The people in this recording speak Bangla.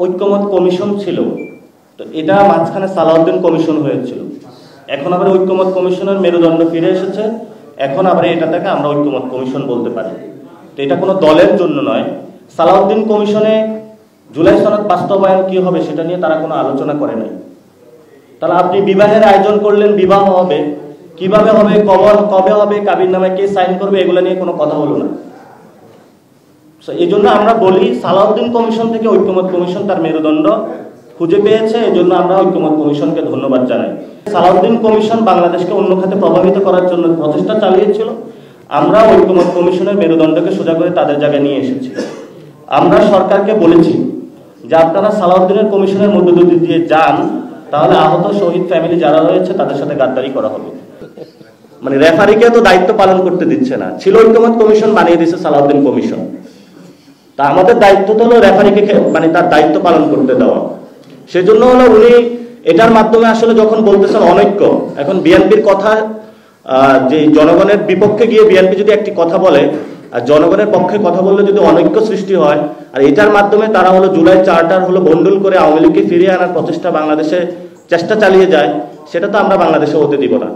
ঐক্যমত কমিশন ছিল, তো এটা মাঝখানে সালাউদ্দিন কমিশন হয়েছিল। এখন আবার ঐক্যমত কমিশনের মেরুদণ্ড ফিরে এসেছে, এখন আবার এটা থেকে আমরা ঐক্যমত কমিশন বলতে পারি। তো এটা কোনো দলের জন্য নয়। সালাউদ্দিন কমিশনে জুলাই সনদ বাস্তবায়ন কি হবে সেটা নিয়ে তারা কোনো আলোচনা করে নাই। তাহলে আপনি বিবাহের আয়োজন করলেন, বিবাহ হবে, কিভাবে হবে, কবে হবে, কাবির নামে কে সাইন করবে, এগুলো নিয়ে কোনো কথা হলো না। এই জন্য আমরা বলি সালাউদ্দিন কমিশন থেকে ঐক্যমত কমিশন তার মেরুদণ্ড খুঁজে পেয়েছে, এই জন্য আমরা ঐক্যমত কমিশনকে ধন্যবাদ জানাই। সালাউদ্দিন কমিশন বাংলাদেশকে অন্য খাতে প্রভাবিত করার জন্য প্রচেষ্টা চালিয়েছিল, আমরা ঐক্যমত কমিশনের মেরুদণ্ডকে সোজা করে তাদের জায়গায় নিয়ে এসেছি। আমরা সরকারকে বলেছি যে আপনারা সালাউদ্দিনের কমিশনের মধ্য দিয়ে যান, তাহলে আহত শহীদ ফ্যামিলি যারা রয়েছে তাদের সাথে গাদ্দারি করা হবে। মানে রেফারিকে তো দায়িত্ব পালন করতে দিচ্ছে না, ছিল ঐক্যমত কমিশন, বানিয়ে দিচ্ছে সালাউদ্দিন কমিশন। তা আমাদের দায়িত্ব তো হলো রেফারিকে মানে তার দায়িত্ব পালন করতে দেওয়া। সেজন্য হলো উনি এটার মাধ্যমে আসলে যখন বলতেছেন অনৈক্য, এখন বিএনপির কথা যে জনগণের বিপক্ষে গিয়ে বিএনপি যদি একটি কথা বলে আর জনগণের পক্ষে কথা বললে যদি অনৈক্য সৃষ্টি হয়, আর এটার মাধ্যমে তারা হলো জুলাই চার্টার হলো বন্ডুল করে আওয়ামী লীগকে ফিরিয়ে আনার প্রচেষ্টা বাংলাদেশে চেষ্টা চালিয়ে যায়, সেটা তো আমরা বাংলাদেশে হতে দিব না।